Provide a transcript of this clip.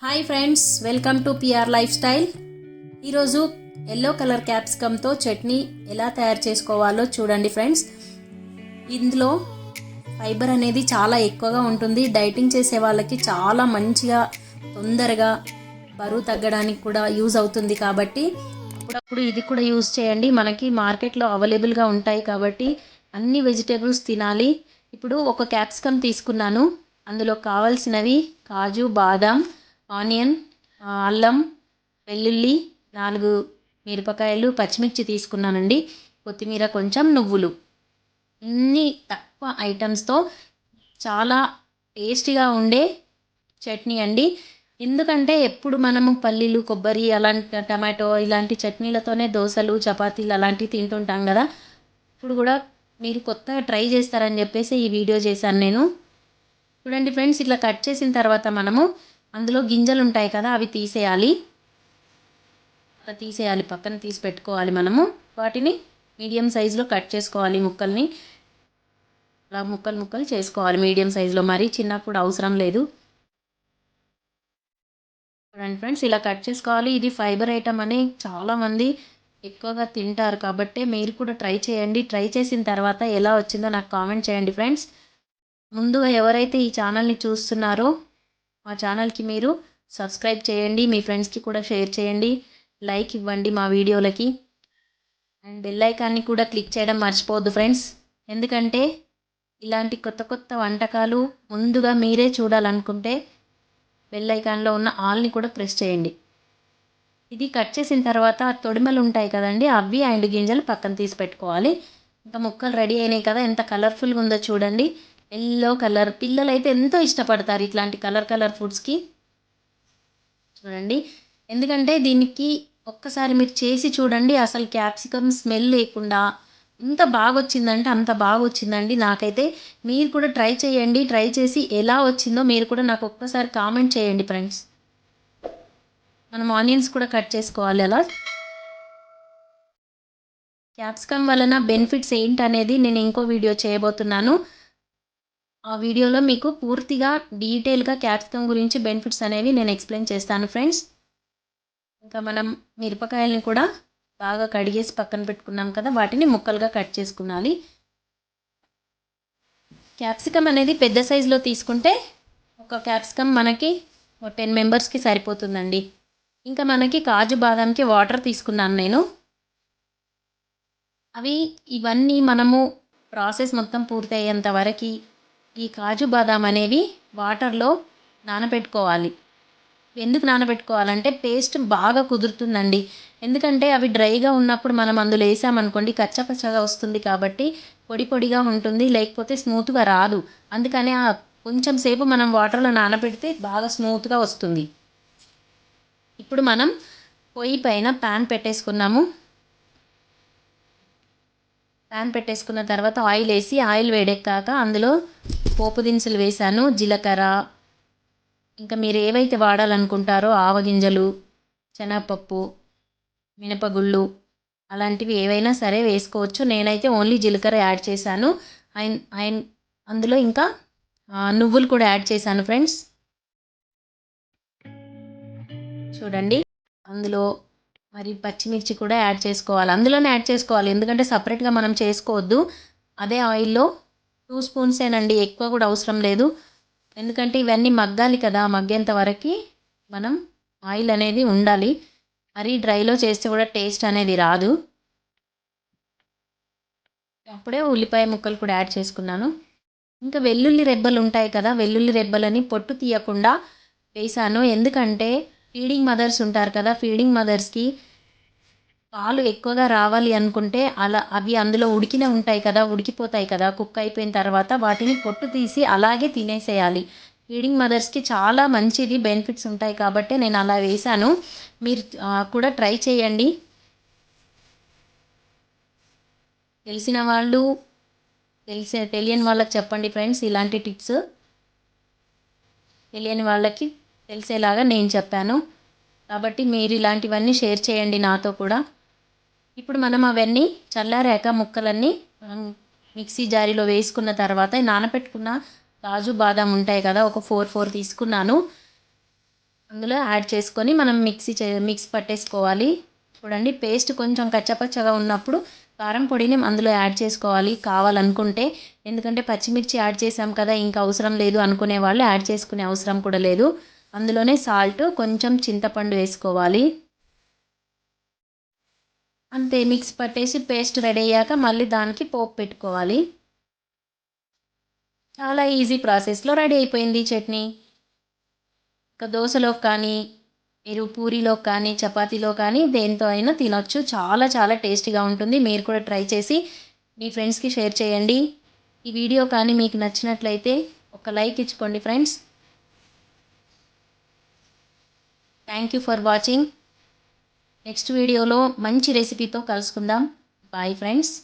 Hi friends, welcome to PR life style. ఈరోజు yellow colour క్యాప్సికమ్తో chutney ఎలా తయారు చేసుకోవాలో చూడండి ఫ్రెండ్స్. ఇందులో ఫైబర్ అనేది చాలా ఎక్కువగా ఉంటుంది. డైటింగ్ చేసే వాళ్ళకి చాలా మంచిగా తొందరగా బరువు తగ్గడానికి కూడా యూజ్ అవుతుంది. కాబట్టి అప్పుడప్పుడు ఇది కూడా యూజ్ చేయండి. మనకి మార్కెట్లో అవైలబుల్గా ఉంటాయి కాబట్టి అన్ని వెజిటేబుల్స్ తినాలి. ఇప్పుడు ఒక క్యాప్సికమ్ తీసుకున్నాను. అందులో కావాల్సినవి కాజు, బాదాం, ఆనియన్, అల్లం, వెల్లుల్లి, 4 మిరపకాయలు, పచ్చిమిర్చి తీసుకున్నానండి. కొత్తిమీర, కొంచెం నువ్వులు. ఇన్ని తక్కువ ఐటమ్స్తో చాలా టేస్టీగా ఉండే చట్నీ అండి. ఎందుకంటే ఎప్పుడు మనము పల్లీలు, కొబ్బరి, అలాంటి టమాటో ఇలాంటి చట్నీలతోనే దోశలు, చపాతీలు అలాంటివి తింటుంటాం కదా. ఇప్పుడు కూడా మీరు కొత్తగా ట్రై చేస్తారని చెప్పేసి ఈ వీడియో చేశాను నేను. చూడండి ఫ్రెండ్స్, ఇట్లా కట్ చేసిన తర్వాత మనము అందులో గింజలు ఉంటాయి కదా, అవి తీసేయాలి. అలా తీసేయాలి, పక్కన తీసి పెట్టుకోవాలి. మనము వాటిని మీడియం సైజులో కట్ చేసుకోవాలి. ముక్కల్ని అలా ముక్కలు చేసుకోవాలి మీడియం సైజులో, మరీ చిన్నప్పుడు అవసరం లేదు. చూడండి ఫ్రెండ్స్, ఇలా కట్ చేసుకోవాలి. ఇది ఫైబర్ ఐటమ్ అని చాలామంది ఎక్కువగా తింటారు కాబట్టి మీరు కూడా ట్రై చేయండి. ట్రై చేసిన తర్వాత ఎలా వచ్చిందో నాకు కామెంట్ చేయండి ఫ్రెండ్స్. ముందుగా ఎవరైతే ఈ ఛానల్ని చూస్తున్నారో మా ఛానల్కి మీరు సబ్స్క్రైబ్ చేయండి. మీ ఫ్రెండ్స్కి కూడా షేర్ చేయండి. లైక్ ఇవ్వండి మా వీడియోలకి. అండ్ బెల్ ఐకాన్ని కూడా క్లిక్ చేయడం మర్చిపోవద్దు ఫ్రెండ్స్. ఎందుకంటే ఇలాంటి కొత్త కొత్త వంటకాలు ముందుగా మీరే చూడాలనుకుంటే బెల్ ఐకాన్లో ఉన్న ఆల్ని కూడా ప్రెస్ చేయండి. ఇది కట్ చేసిన తర్వాత తొడిమలు ఉంటాయి కదండి, అవి అండ్ గింజలు పక్కన తీసి పెట్టుకోవాలి. ఇంకా ముక్కలు రెడీ అయినాయి కదా, ఎంత కలర్ఫుల్గా ఉందో చూడండి. ఎల్లో కలర్, పిల్లలు అయితే ఎంతో ఇష్టపడతారు ఇట్లాంటి కలర్ ఫుడ్స్కి. చూడండి, ఎందుకంటే దీనికి ఒక్కసారి మీరు చేసి చూడండి. అసలు క్యాప్సికమ్ స్మెల్ లేకుండా ఎంత బాగా వచ్చిందంటే అంత బాగా వచ్చిందండి. నాకైతే మీరు కూడా ట్రై చేయండి. ట్రై చేసి ఎలా వచ్చిందో మీరు కూడా నాకు ఒక్కసారి కామెంట్ చేయండి ఫ్రెండ్స్. మనం ఆనియన్స్ కూడా కట్ చేసుకోవాలి. అలా క్యాప్సికమ్ వలన బెనిఫిట్స్ ఏంటనేది నేను ఇంకో వీడియో చేయబోతున్నాను. ఆ వీడియోలో మీకు పూర్తిగా డీటెయిల్గా క్యాప్సికమ్ గురించి బెనిఫిట్స్ అనేవి నేను ఎక్స్ప్లెయిన్ చేస్తాను ఫ్రెండ్స్. ఇంకా మనం మిరపకాయలని కూడా బాగా కడిగేసి పక్కన పెట్టుకున్నాం కదా, వాటిని ముక్కలుగా కట్ చేసుకున్నాలి. క్యాప్సికమ్ అనేది పెద్ద సైజులో తీసుకుంటే ఒక క్యాప్సికమ్ మనకి 10 మెంబర్స్కి సరిపోతుందండి. ఇంకా మనకి కాజు బాదంకి వాటర్ తీసుకున్నాను నేను. ఇవన్నీ మనము ప్రాసెస్ మొత్తం పూర్తయ్యేంత వరకు ఈ కాజు బాదాం అనేవి వాటర్లో నానబెట్టుకోవాలి. ఎందుకు నానబెట్టుకోవాలంటే పేస్ట్ బాగా కుదురుతుందండి. ఎందుకంటే అవి డ్రైగా ఉన్నప్పుడు మనం అందులో వేసామనుకోండి కచ్చపచ్చగా వస్తుంది కాబట్టి పొడి పొడిగా ఉంటుంది, లేకపోతే స్మూత్గా రాదు. అందుకని కొంచెం సేపు మనం వాటర్లో నానబెడితే బాగా స్మూత్గా వస్తుంది. ఇప్పుడు మనం పొయ్యి పైన ప్యాన్ పెట్టేసుకున్నాము. ప్యాన్ పెట్టేసుకున్న తర్వాత ఆయిల్ వేసి, ఆయిల్ వేడెక్కాక అందులో పోపు దినుసులు వేసాను. జీలకర్ర, ఇంకా మీరు ఏవైతే వాడాలనుకుంటారో ఆవగింజలు, శనగపప్పు, మినపగుళ్ళు అలాంటివి ఏవైనా సరే వేసుకోవచ్చు. నేనైతే ఓన్లీ జీలకర్ర యాడ్ చేశాను. అందులో ఇంకా నువ్వులు కూడా యాడ్ చేశాను ఫ్రెండ్స్. చూడండి, అందులో మరి పచ్చిమిర్చి కూడా యాడ్ చేసుకోవాలి. అందులోనే యాడ్ చేసుకోవాలి, ఎందుకంటే సపరేట్గా మనం చేసుకోవద్దు. అదే ఆయిల్లో 2 స్పూన్సేనండి, ఎక్కువ కూడా అవసరం లేదు. ఎందుకంటే ఇవన్నీ మగ్గాలి కదా, మగ్గేంత వరకు మనం ఆయిల్ అనేది ఉండాలి. మరీ డ్రైలో చేస్తే కూడా టేస్ట్ అనేది రాదు. అప్పుడే ఉల్లిపాయ ముక్కలు కూడా యాడ్ చేసుకున్నాను. ఇంకా వెల్లుల్లి రెబ్బలు ఉంటాయి కదా, వెల్లుల్లి రెబ్బలని పొట్టు తీయకుండా వేసాను. ఎందుకంటే ఫీడింగ్ మదర్స్ ఉంటారు కదా, ఫీడింగ్ మదర్స్కి పాలు ఎక్కువగా రావాలి అనుకుంటే అవి అందులో ఉడికినే ఉంటాయి కదా, ఉడికిపోతాయి కదా, కుక్ అయిపోయిన తర్వాత వాటిని పొట్టు తీసి అలాగే తినేసేయాలి. ఫీడింగ్ మదర్స్కి చాలా మంచిది, బెనిఫిట్స్ ఉంటాయి కాబట్టి నేను అలా వేశాను. మీరు కూడా ట్రై చేయండి. తెలిసిన వాళ్ళు తెలియని వాళ్ళకి చెప్పండి ఫ్రెండ్స్. ఇలాంటి టిప్స్ తెలియని వాళ్ళకి తెలిసేలాగా నేను చెప్పాను కాబట్టి మీరు ఇలాంటివన్నీ షేర్ చేయండి నాతో కూడా. ఇప్పుడు మనం అవన్నీ చల్లారాక ముక్కలన్నీ మిక్సీ జారీలో వేసుకున్న తర్వాత నానబెట్టుకున్న కాజు బాదాం ఉంటాయి కదా, ఒక 4 తీసుకున్నాను. అందులో యాడ్ చేసుకొని మనం మిక్స్ పట్టేసుకోవాలి. చూడండి పేస్ట్ కొంచెం కచ్చపచ్చగా ఉన్నప్పుడు కారం పొడిని అందులో యాడ్ చేసుకోవాలి కావాలనుకుంటే. ఎందుకంటే పచ్చిమిర్చి యాడ్ చేసాం కదా, ఇంకా అవసరం లేదు అనుకునే వాళ్ళు యాడ్ చేసుకునే అవసరం కూడా లేదు. అందులోనే సాల్ట్, కొంచెం చింతపండు వేసుకోవాలి. అంతే, మిక్స్ పట్టేసి పేస్ట్ రెడీ అయ్యాక మళ్ళీ దానికి పోపు పెట్టుకోవాలి. చాలా ఈజీ ప్రాసెస్లో రెడీ అయిపోయింది చట్నీ. ఇంకా దోశలోకి కానీ, మీరు పూరీలో కానీ, చపాతీలో కానీ దేంతో అయినా తినొచ్చు. చాలా చాలా టేస్టీగా ఉంటుంది. మీరు కూడా ట్రై చేసి మీ ఫ్రెండ్స్కి షేర్ చేయండి. ఈ వీడియో కానీ మీకు నచ్చినట్లయితే ఒక లైక్ ఇచ్చుకోండి friends. Thank you for watching. Next వీడియోలో మంచి రెసిపీతో కలుసుకుందాం. Bye friends.